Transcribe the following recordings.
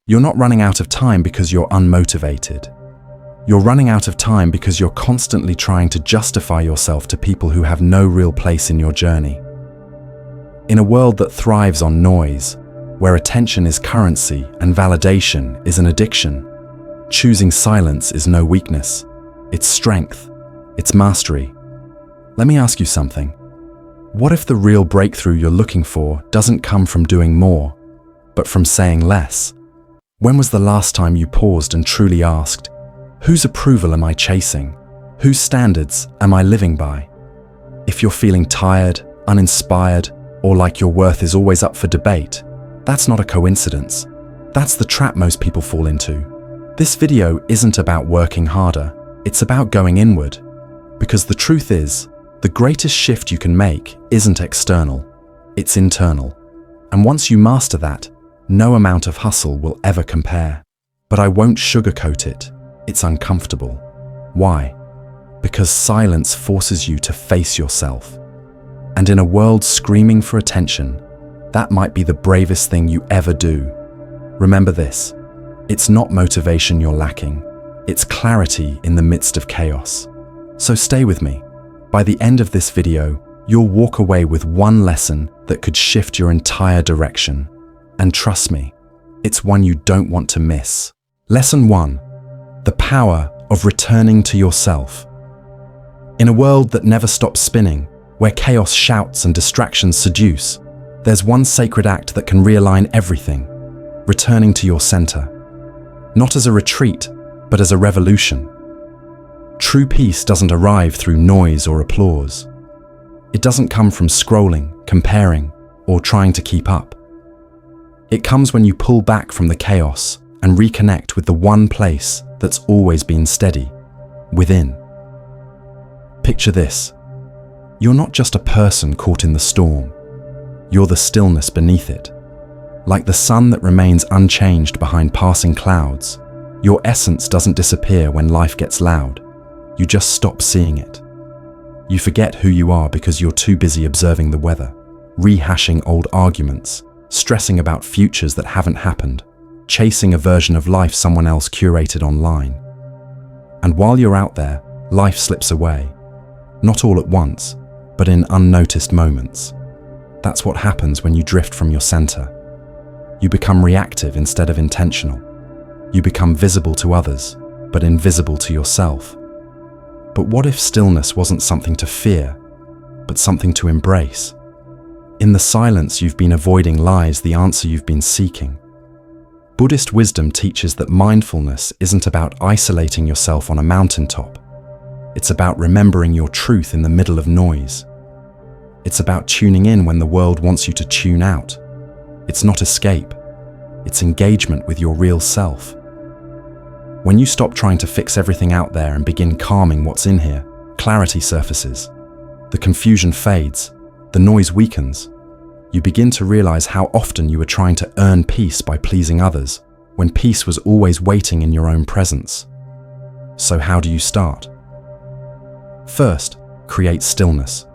You're not running out of time because you're unmotivated. You're running out of time because you're constantly trying to justify yourself to people who have no real place in your journey. In a world that thrives on noise, where attention is currency and validation is an addiction, choosing silence is no weakness. It's strength. It's mastery. Let me ask you something. What if the real breakthrough you're looking for doesn't come from doing more, but from saying less? When was the last time you paused and truly asked, whose approval am I chasing? Whose standards am I living by? If you're feeling tired, uninspired, or like your worth is always up for debate, that's not a coincidence. That's the trap most people fall into. This video isn't about working harder, it's about going inward. Because the truth is, the greatest shift you can make isn't external, it's internal. And once you master that, no amount of hustle will ever compare. But I won't sugarcoat it, it's uncomfortable. Why? Because silence forces you to face yourself. And in a world screaming for attention, that might be the bravest thing you ever do. Remember this, it's not motivation you're lacking, it's clarity in the midst of chaos. So stay with me. By the end of this video, you'll walk away with one lesson that could shift your entire direction. And trust me, it's one you don't want to miss. Lesson 1. The power of returning to yourself. In a world that never stops spinning, where chaos shouts and distractions seduce, there's one sacred act that can realign everything, returning to your center. Not as a retreat, but as a revolution. True peace doesn't arrive through noise or applause. It doesn't come from scrolling, comparing, or trying to keep up. It comes when you pull back from the chaos and reconnect with the one place that's always been steady, within. Picture this. You're not just a person caught in the storm. You're the stillness beneath it. Like the sun that remains unchanged behind passing clouds, your essence doesn't disappear when life gets loud. You just stop seeing it. You forget who you are because you're too busy observing the weather, rehashing old arguments, stressing about futures that haven't happened, chasing a version of life someone else curated online. And while you're out there, life slips away. Not all at once, but in unnoticed moments. That's what happens when you drift from your center. You become reactive instead of intentional. You become visible to others, but invisible to yourself. But what if stillness wasn't something to fear, but something to embrace? In the silence you've been avoiding lies the answer you've been seeking. Buddhist wisdom teaches that mindfulness isn't about isolating yourself on a mountaintop. It's about remembering your truth in the middle of noise. It's about tuning in when the world wants you to tune out. It's not escape. It's engagement with your real self. When you stop trying to fix everything out there and begin calming what's in here, clarity surfaces. The confusion fades. The noise weakens. You begin to realize how often you were trying to earn peace by pleasing others, when peace was always waiting in your own presence. So how do you start? First, create stillness,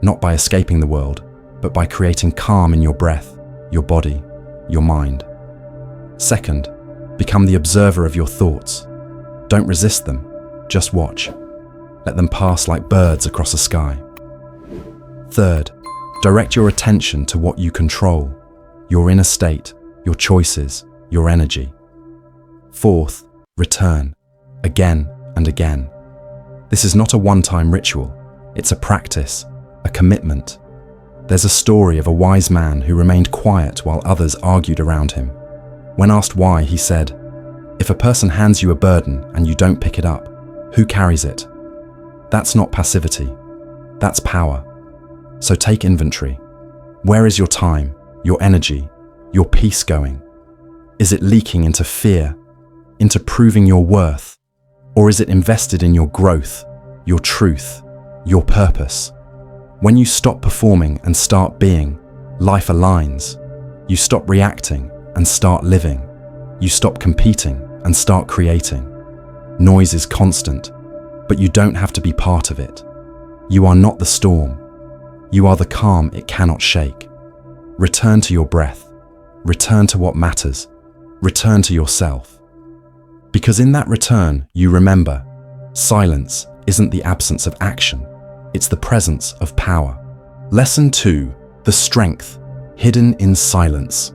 not by escaping the world, but by creating calm in your breath, your body, your mind. Second, become the observer of your thoughts. Don't resist them, just watch. Let them pass like birds across a sky. Third, direct your attention to what you control, your inner state, your choices, your energy. Fourth, return, again and again. This is not a one-time ritual, it's a practice, a commitment. There's a story of a wise man who remained quiet while others argued around him. When asked why, he said, "If a person hands you a burden and you don't pick it up, who carries it? That's not passivity, that's power. So take inventory. Where is your time, your energy, your peace going? Is it leaking into fear, into proving your worth? Or is it invested in your growth, your truth, your purpose? When you stop performing and start being, life aligns. You stop reacting and start living. You stop competing and start creating. Noise is constant, but you don't have to be part of it. You are not the storm. You are the calm it cannot shake. Return to your breath. Return to what matters. return to yourself. Because in that return, you remember, silence isn't the absence of action, it's the presence of power. Lesson 2. The strength hidden in silence.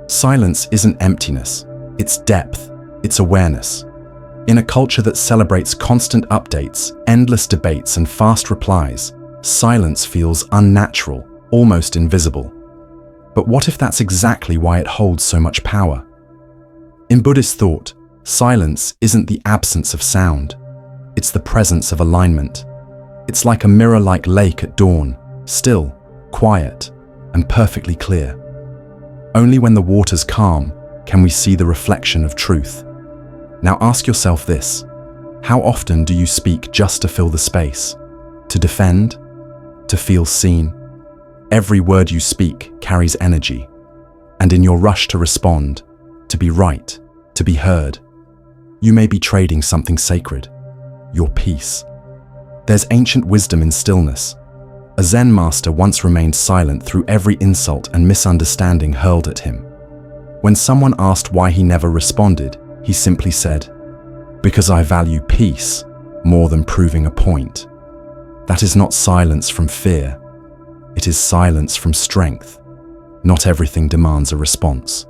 Silence isn't emptiness, it's depth, it's awareness. In a culture that celebrates constant updates, endless debates, and fast replies, silence feels unnatural, almost invisible. But what if that's exactly why it holds so much power? In Buddhist thought, silence isn't the absence of sound, it's the presence of alignment. It's like a mirror-like lake at dawn, still, quiet, and perfectly clear. Only when the water's calm can we see the reflection of truth. Now ask yourself this: how often do you speak just to fill the space? To defend? To feel seen? Every word you speak carries energy, and in your rush to respond, to be right, to be heard, you may be trading something sacred, your peace. There's ancient wisdom in stillness. A Zen master once remained silent through every insult and misunderstanding hurled at him. When someone asked why he never responded, he simply said, "Because I value peace more than proving a point." That is not silence from fear. It is silence from strength. Not everything demands a response.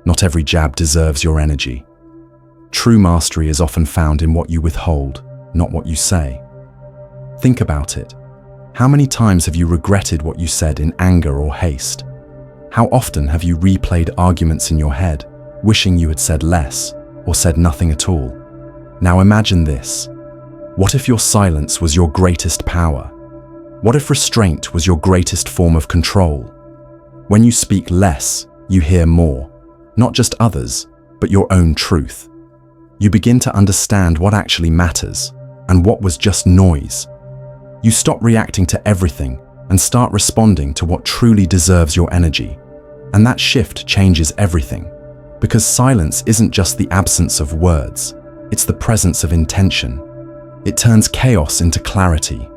Not every jab deserves your energy. True mastery is often found in what you withhold, not what you say. Think about it. How many times have you regretted what you said in anger or haste? How often have you replayed arguments in your head, wishing you had said less or said nothing at all? Now imagine this. What if your silence was your greatest power? What if restraint was your greatest form of control? When you speak less, you hear more, not just others, but your own truth. You begin to understand what actually matters and what was just noise. You stop reacting to everything and start responding to what truly deserves your energy. And that shift changes everything, because silence isn't just the absence of words, it's the presence of intention. It turns chaos into clarity.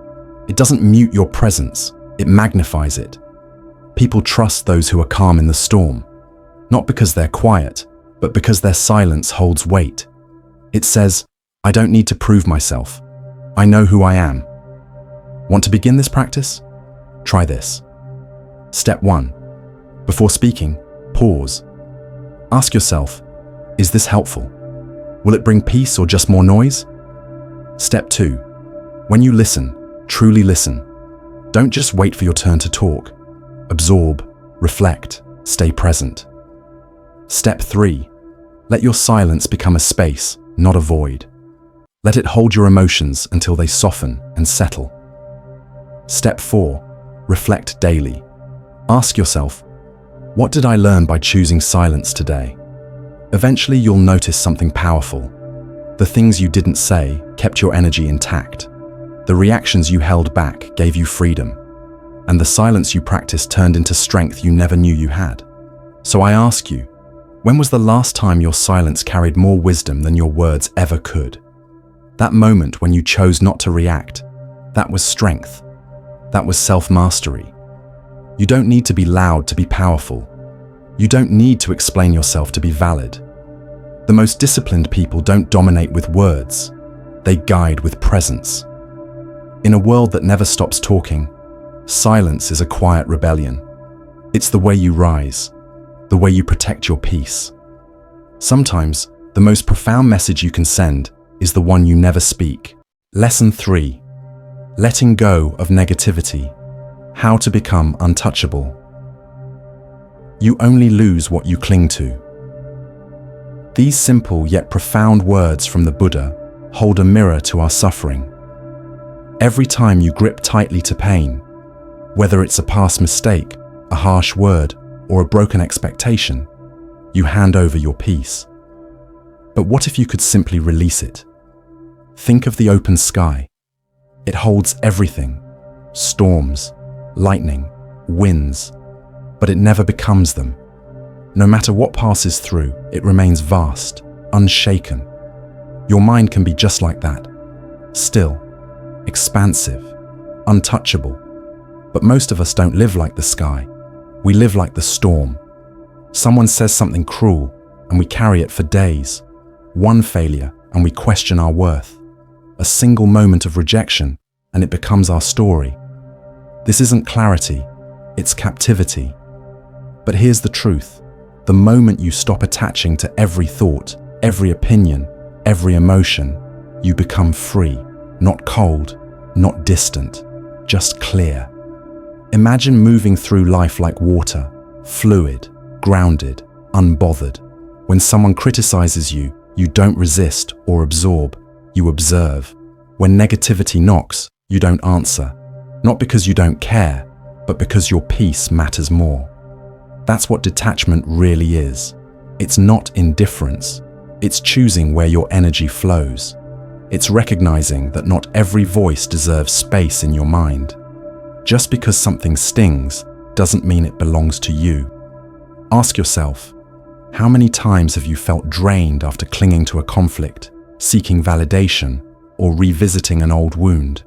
It doesn't mute your presence, it magnifies it. People trust those who are calm in the storm, not because they're quiet, but because their silence holds weight. It says, "I don't need to prove myself. I know who I am." Want to begin this practice? Try this. Step 1. Before speaking, pause. Ask yourself, is this helpful? Will it bring peace or just more noise? Step 2. When you listen, truly listen. Don't just wait for your turn to talk. Absorb, reflect, stay present. Step 3. Let your silence become a space, not a void. Let it hold your emotions until they soften and settle. Step 4. Reflect daily. Ask yourself, what did I learn by choosing silence today? Eventually you'll notice something powerful. The things you didn't say kept your energy intact. The reactions you held back gave you freedom. And the silence you practiced turned into strength you never knew you had. So I ask you, when was the last time your silence carried more wisdom than your words ever could? That moment when you chose not to react, that was strength. That was self-mastery. You don't need to be loud to be powerful. You don't need to explain yourself to be valid. The most disciplined people don't dominate with words. They guide with presence. In a world that never stops talking, silence is a quiet rebellion. It's the way you rise, the way you protect your peace. Sometimes, the most profound message you can send is the one you never speak. Lesson 3. Letting go of negativity. How to become untouchable. You only lose what you cling to. These simple yet profound words from the Buddha hold a mirror to our suffering. Every time you grip tightly to pain, whether it's a past mistake, a harsh word, or a broken expectation, you hand over your peace. But what if you could simply release it? Think of the open sky. It holds everything: storms, lightning, winds, but it never becomes them. No matter what passes through, it remains vast, unshaken. Your mind can be just like that, still, expansive, untouchable. But most of us don't live like the sky. We live like the storm. Someone says something cruel, and we carry it for days. One failure, and we question our worth. A single moment of rejection, and it becomes our story. This isn't clarity, it's captivity. But here's the truth. The moment you stop attaching to every thought, every opinion, every emotion, you become free, not cold, not distant, just clear. Imagine moving through life like water, fluid, grounded, unbothered. When someone criticizes you, you don't resist or absorb, you observe. When negativity knocks, you don't answer, not because you don't care, but because your peace matters more. That's what detachment really is. It's not indifference. It's choosing where your energy flows. It's recognizing that not every voice deserves space in your mind. Just because something stings doesn't mean it belongs to you. Ask yourself, how many times have you felt drained after clinging to a conflict, seeking validation, or revisiting an old wound?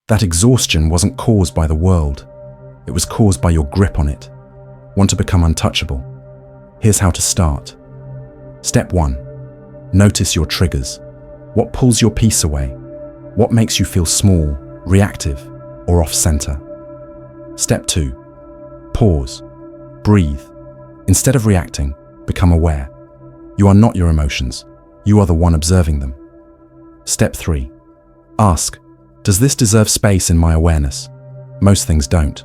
That exhaustion wasn't caused by the world. It was caused by your grip on it. Want to become untouchable? Here's how to start. Step 1. Notice your triggers. What pulls your peace away? What makes you feel small, reactive, or off-center? Step 2. Pause. Breathe. Instead of reacting, become aware. You are not your emotions. You are the one observing them. Step 3. Ask, does this deserve space in my awareness? Most things don't.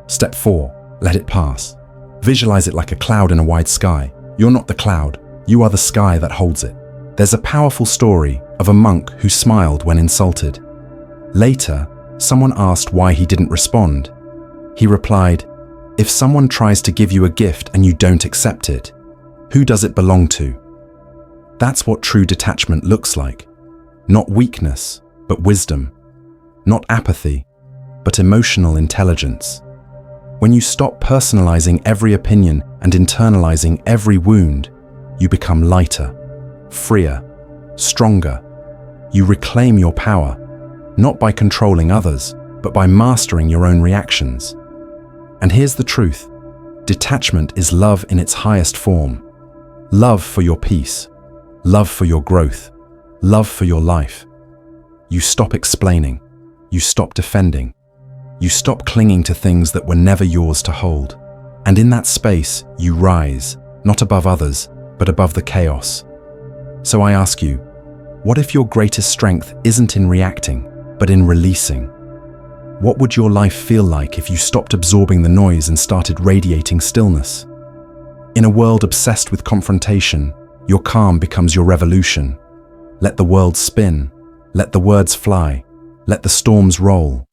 Step 4. Let it pass. Visualize it like a cloud in a wide sky. You're not the cloud. You are the sky that holds it. There's a powerful story of a monk who smiled when insulted. Later, someone asked why he didn't respond. He replied, if someone tries to give you a gift and you don't accept it, who does it belong to? That's what true detachment looks like. Not weakness, but wisdom. Not apathy, but emotional intelligence. When you stop personalizing every opinion and internalizing every wound, you become lighter, freer, stronger. You reclaim your power, not by controlling others, but by mastering your own reactions. And here's the truth. Detachment is love in its highest form. Love for your peace, love for your growth, love for your life. You stop explaining, you stop defending, you stop clinging to things that were never yours to hold. And in that space, you rise, not above others, but above the chaos. So I ask you, what if your greatest strength isn't in reacting, but in releasing? What would your life feel like if you stopped absorbing the noise and started radiating stillness? In a world obsessed with confrontation, your calm becomes your revolution. Let the world spin, let the words fly, let the storms roll.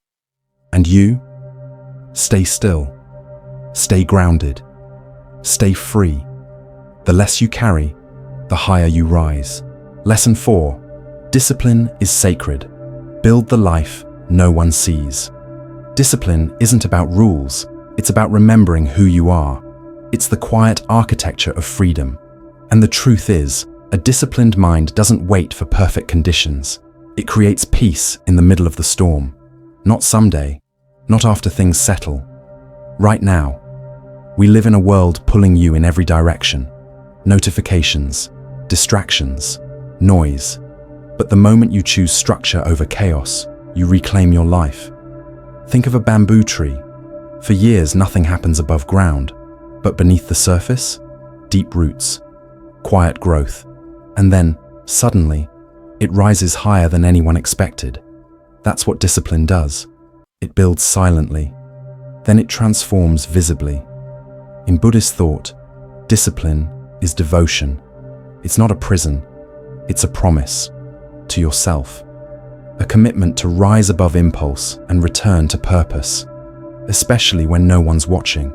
And you? Stay still, stay grounded, stay free. The less you carry, the higher you rise. Lesson 4. Discipline is sacred. Build the life no one sees. Discipline isn't about rules, it's about remembering who you are. It's the quiet architecture of freedom. And the truth is, a disciplined mind doesn't wait for perfect conditions. It creates peace in the middle of the storm. Not someday, not after things settle. Right now. We live in a world pulling you in every direction. Notifications, distractions, noise. But the moment you choose structure over chaos, you reclaim your life. Think of a bamboo tree. For years, nothing happens above ground, but beneath the surface, deep roots, quiet growth, and then, suddenly, it rises higher than anyone expected. That's what discipline does. It builds silently, then it transforms visibly. In Buddhist thought, discipline is devotion. It's not a prison, it's a promise to yourself. A commitment to rise above impulse and return to purpose, especially when no one's watching.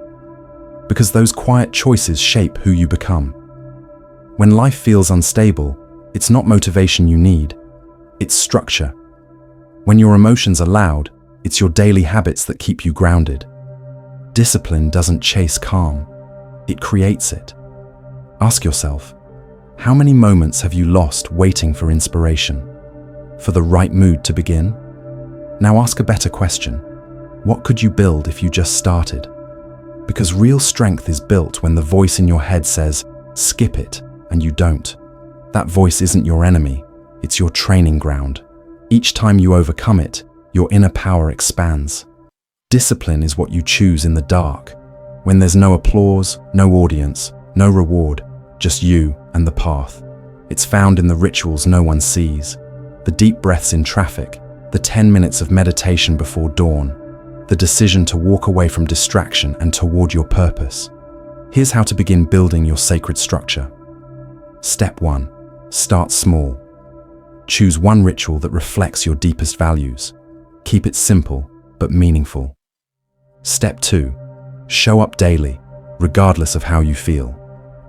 Because those quiet choices shape who you become. When life feels unstable, it's not motivation you need, it's structure. When your emotions are loud, it's your daily habits that keep you grounded. Discipline doesn't chase calm, it creates it. Ask yourself, how many moments have you lost waiting for inspiration? For the right mood to begin? Now ask a better question. What could you build if you just started? Because real strength is built when the voice in your head says, skip it, and you don't. That voice isn't your enemy, it's your training ground. Each time you overcome it, your inner power expands. Discipline is what you choose in the dark, when there's no applause, no audience, no reward, just you and the path. It's found in the rituals no one sees, the deep breaths in traffic, the 10 minutes of meditation before dawn, the decision to walk away from distraction and toward your purpose. Here's how to begin building your sacred structure. Step 1. Start small. Choose one ritual that reflects your deepest values. Keep it simple, but meaningful. Step 2. Show up daily, regardless of how you feel.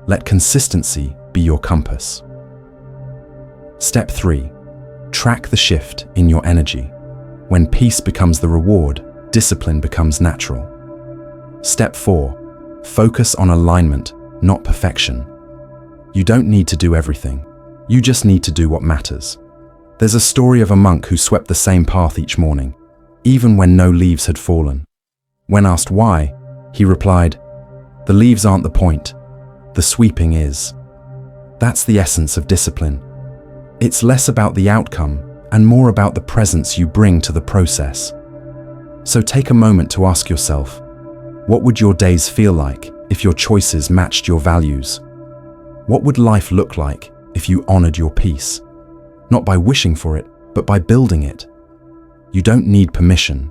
Let consistency be your compass. Step 3. Track the shift in your energy. When peace becomes the reward, discipline becomes natural. Step 4. Focus on alignment, not perfection. You don't need to do everything. You just need to do what matters. There's a story of a monk who swept the same path each morning, even when no leaves had fallen. When asked why, he replied, "The leaves aren't the point. The sweeping is." That's the essence of discipline. It's less about the outcome and more about the presence you bring to the process. So take a moment to ask yourself, what would your days feel like if your choices matched your values? What would life look like if you honored your peace? Not by wishing for it, but by building it. You don't need permission.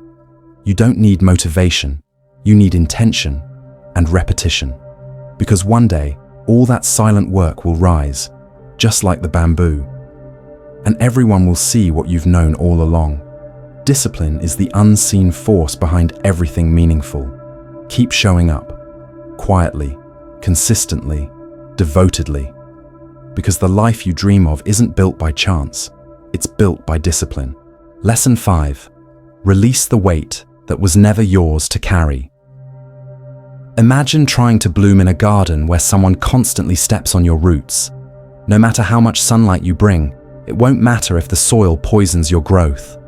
You don't need motivation. You need intention and repetition. Because one day, all that silent work will rise, just like the bamboo. And everyone will see what you've known all along. Discipline is the unseen force behind everything meaningful. Keep showing up, quietly, consistently, devotedly. Because the life you dream of isn't built by chance, it's built by discipline. Lesson 5. Release the weight that was never yours to carry. Imagine trying to bloom in a garden where someone constantly steps on your roots. No matter how much sunlight you bring, it won't matter if the soil poisons your growth.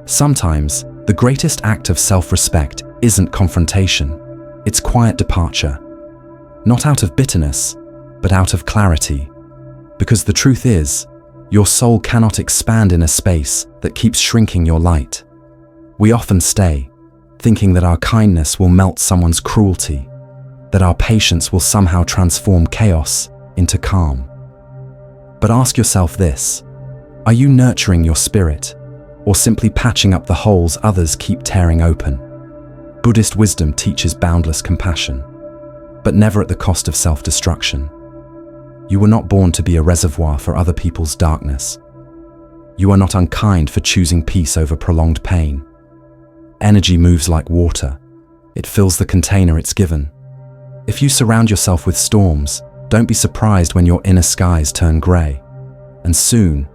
Sometimes, the greatest act of self-respect isn't confrontation, it's quiet departure. Not out of bitterness, but out of clarity. Because the truth is, your soul cannot expand in a space that keeps shrinking your light. We often stay, thinking that our kindness will melt someone's cruelty, that our patience will somehow transform chaos into calm. But ask yourself this: are you nurturing your spirit, or simply patching up the holes others keep tearing open? Buddhist wisdom teaches boundless compassion, but never at the cost of self-destruction. You were not born to be a reservoir for other people's darkness. You are not unkind for choosing peace over prolonged pain. Energy moves like water. It fills the container it's given. If you surround yourself with storms, don't be surprised when your inner skies turn grey. And soon,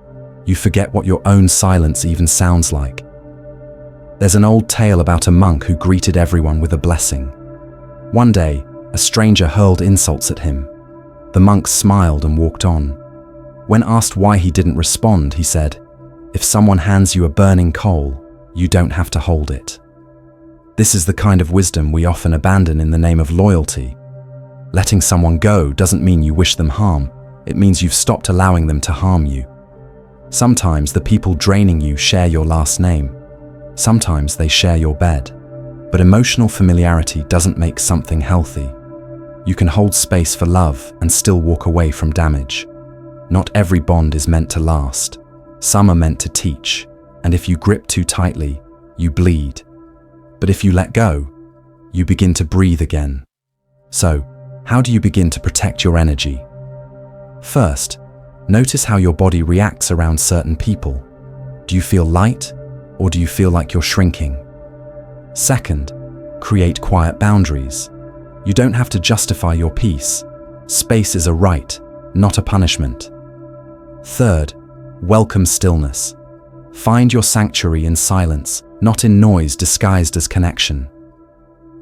you forget what your own silence even sounds like. There's an old tale about a monk who greeted everyone with a blessing. One day, a stranger hurled insults at him. The monk smiled and walked on. When asked why he didn't respond, he said, "If someone hands you a burning coal, you don't have to hold it." This is the kind of wisdom we often abandon in the name of loyalty. Letting someone go doesn't mean you wish them harm. It means you've stopped allowing them to harm you. Sometimes the people draining you share your last name. Sometimes they share your bed. But emotional familiarity doesn't make something healthy. You can hold space for love and still walk away from damage. Not every bond is meant to last. Some are meant to teach, and if you grip too tightly, you bleed. But if you let go, you begin to breathe again. So, how do you begin to protect your energy? First, notice how your body reacts around certain people. Do you feel light, or do you feel like you're shrinking? Second, create quiet boundaries. You don't have to justify your peace. Space is a right, not a punishment. Third, welcome stillness. Find your sanctuary in silence, not in noise disguised as connection.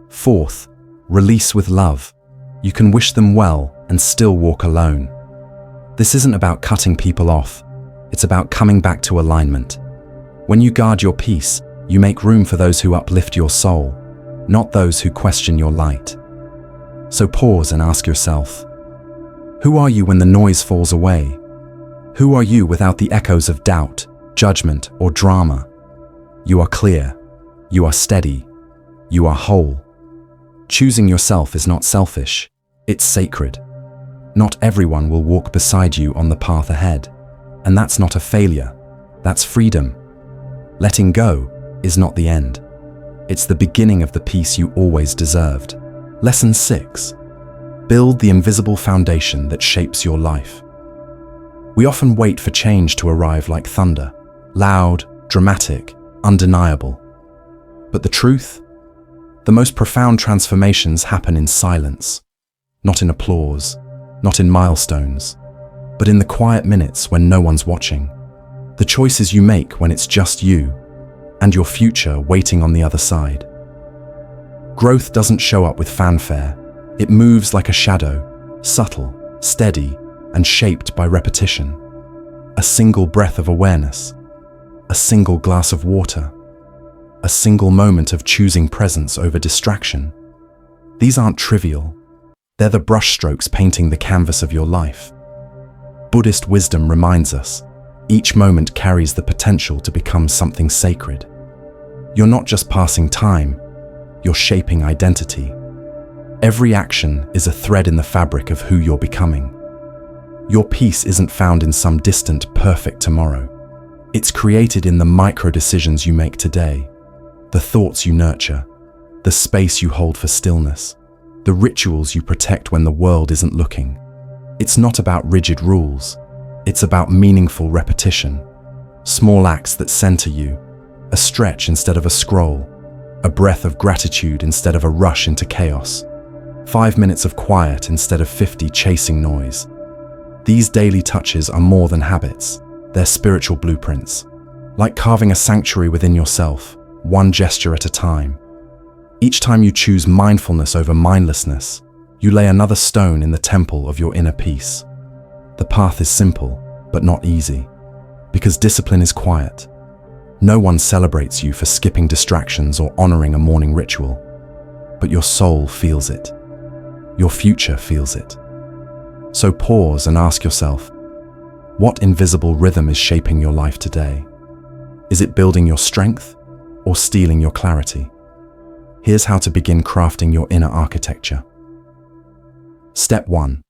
Fourth, release with love. You can wish them well and still walk alone. This isn't about cutting people off. It's about coming back to alignment. When you guard your peace, you make room for those who uplift your soul, not those who question your light. So pause and ask yourself, who are you when the noise falls away? Who are you without the echoes of doubt, judgment, or drama? You are clear. You are steady. You are whole. Choosing yourself is not selfish. It's sacred. Not everyone will walk beside you on the path ahead. And that's not a failure. That's freedom. Letting go is not the end. It's the beginning of the peace you always deserved. Lesson 6. Build the invisible foundation that shapes your life. We often wait for change to arrive like thunder, loud, dramatic, undeniable. But the truth? The most profound transformations happen in silence, not in applause, not in milestones, but in the quiet minutes when no one's watching. The choices you make when it's just you and your future waiting on the other side. Growth doesn't show up with fanfare. It moves like a shadow, subtle, steady, and shaped by repetition. A single breath of awareness, a single glass of water, a single moment of choosing presence over distraction. These aren't trivial. They're the brushstrokes painting the canvas of your life. Buddhist wisdom reminds us, each moment carries the potential to become something sacred. You're not just passing time, you're shaping identity. Every action is a thread in the fabric of who you're becoming. Your peace isn't found in some distant, perfect tomorrow. It's created in the micro decisions you make today, the thoughts you nurture, the space you hold for stillness, the rituals you protect when the world isn't looking. It's not about rigid rules. It's about meaningful repetition. Small acts that center you, a stretch instead of a scroll, a breath of gratitude instead of a rush into chaos, 5 minutes of quiet instead of 50 chasing noise. These daily touches are more than habits. They're spiritual blueprints, like carving a sanctuary within yourself, one gesture at a time. Each time you choose mindfulness over mindlessness, you lay another stone in the temple of your inner peace. The path is simple, but not easy, because discipline is quiet. No one celebrates you for skipping distractions or honoring a morning ritual, but your soul feels it. Your future feels it. So pause and ask yourself, what invisible rhythm is shaping your life today? Is it building your strength or stealing your clarity? Here's how to begin crafting your inner architecture. Step 1.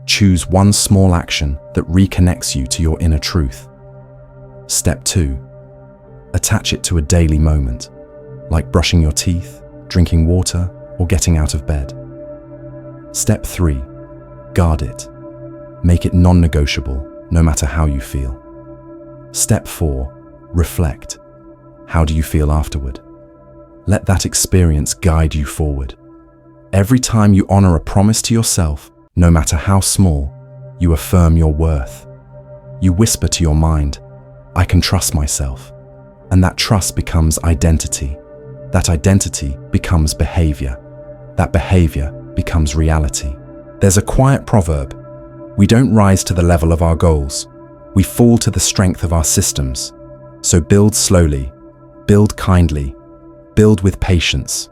Choose one small action that reconnects you to your inner truth. Step 2. Attach it to a daily moment, like brushing your teeth, drinking water, or getting out of bed. Step 3. Guard it. Make it non-negotiable, no matter how you feel. Step 4. Reflect. How do you feel afterward? Let that experience guide you forward. Every time you honor a promise to yourself, no matter how small, you affirm your worth. You whisper to your mind, I can trust myself. And that trust becomes identity. That identity becomes behavior. That behavior becomes reality. There's a quiet proverb: we don't rise to the level of our goals. We fall to the strength of our systems. So build slowly, build kindly, build with patience.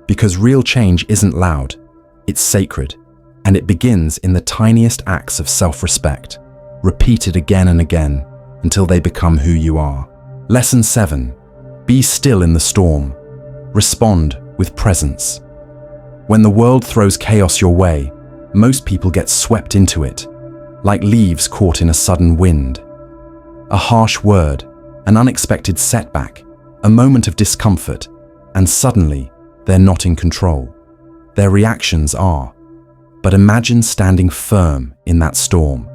Because real change isn't loud, it's sacred, and it begins in the tiniest acts of self-respect, repeated again and again until they become who you are. Lesson 7. Be still in the storm. Respond with presence. When the world throws chaos your way, most people get swept into it, like leaves caught in a sudden wind. A harsh word, an unexpected setback, a moment of discomfort, and suddenly they're not in control. Their reactions are. But imagine standing firm in that storm,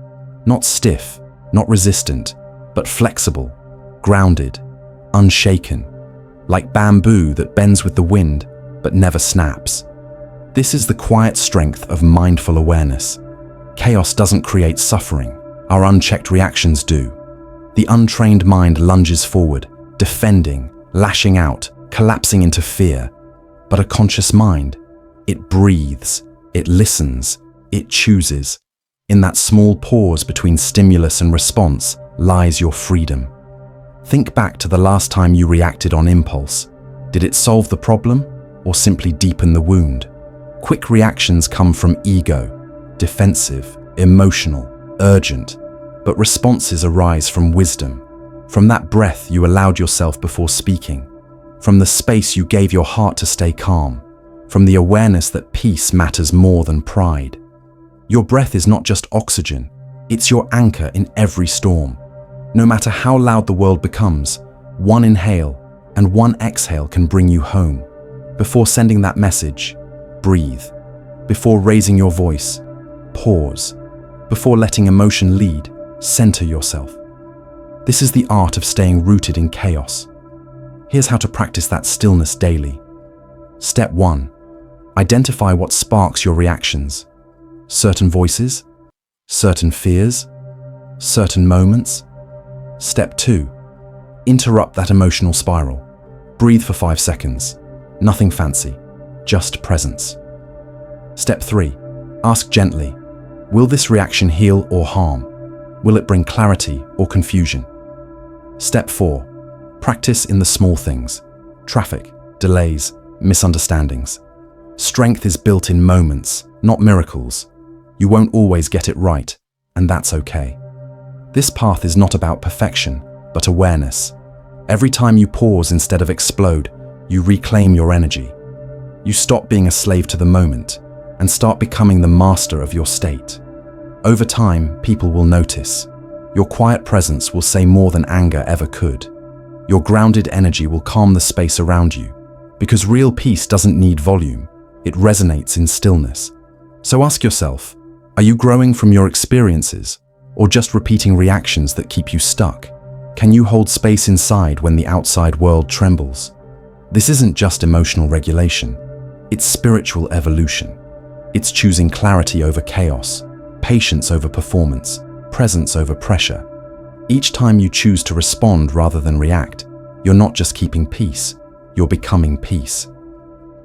not stiff, not resistant, but flexible, grounded, unshaken, like bamboo that bends with the wind but never snaps. This is the quiet strength of mindful awareness. Chaos doesn't create suffering, our unchecked reactions do. The untrained mind lunges forward, defending, lashing out, collapsing into fear. But a conscious mind, it breathes, it listens, it chooses. In that small pause between stimulus and response lies your freedom. Think back to the last time you reacted on impulse. Did it solve the problem or simply deepen the wound? Quick reactions come from ego, defensive, emotional, urgent, but responses arise from wisdom, from that breath you allowed yourself before speaking, from the space you gave your heart to stay calm, from the awareness that peace matters more than pride. Your breath is not just oxygen, it's your anchor in every storm. No matter how loud the world becomes, one inhale and one exhale can bring you home. Before sending that message, breathe. Before raising your voice, pause. Before letting emotion lead, center yourself. This is the art of staying rooted in chaos. Here's how to practice that stillness daily. Step 1. Identify what sparks your reactions. Certain voices? Certain fears? Certain moments? Step 2. Interrupt that emotional spiral. Breathe for 5 seconds. Nothing fancy, just presence. Step 3. Ask gently, will this reaction heal or harm? Will it bring clarity or confusion? Step 4. Practice in the small things. Traffic, delays, misunderstandings. Strength is built in moments, not miracles. You won't always get it right, and that's okay. This path is not about perfection, but awareness. Every time you pause instead of explode, you reclaim your energy. You stop being a slave to the moment and start becoming the master of your state. Over time, people will notice. Your quiet presence will say more than anger ever could. Your grounded energy will calm the space around you, because real peace doesn't need volume, it resonates in stillness. So ask yourself, are you growing from your experiences, or just repeating reactions that keep you stuck? Can you hold space inside when the outside world trembles? This isn't just emotional regulation, it's spiritual evolution. It's choosing clarity over chaos, patience over performance, presence over pressure. Each time you choose to respond rather than react, you're not just keeping peace, you're becoming peace.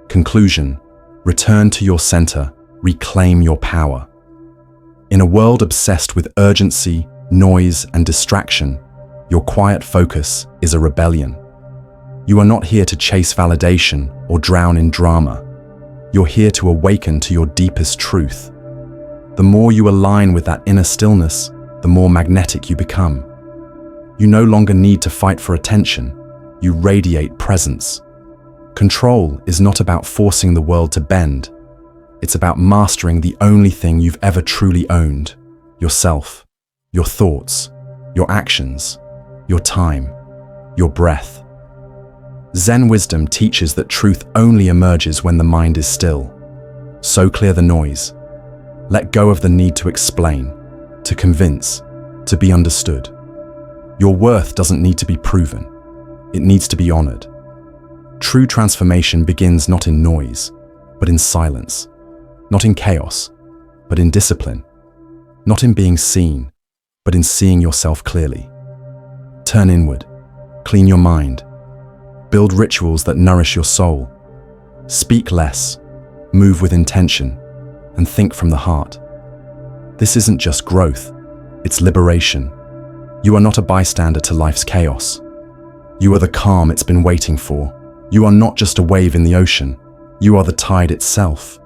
Conclusion: return to your center, reclaim your power. In a world obsessed with urgency, noise, and distraction, your quiet focus is a rebellion. You are not here to chase validation or drown in drama. You're here to awaken to your deepest truth. The more you align with that inner stillness, the more magnetic you become. You no longer need to fight for attention, you radiate presence. Control is not about forcing the world to bend. It's about mastering the only thing you've ever truly owned: yourself, your thoughts, your actions, your time, your breath. Zen wisdom teaches that truth only emerges when the mind is still. So clear the noise. Let go of the need to explain, to convince, to be understood. Your worth doesn't need to be proven. It needs to be honored. True transformation begins not in noise, but in silence. Not in chaos, but in discipline. Not in being seen, but in seeing yourself clearly. Turn inward. Clean your mind. Build rituals that nourish your soul. Speak less, move with intention, and think from the heart. This isn't just growth, it's liberation. You are not a bystander to life's chaos. You are the calm it's been waiting for. You are not just a wave in the ocean, you are the tide itself.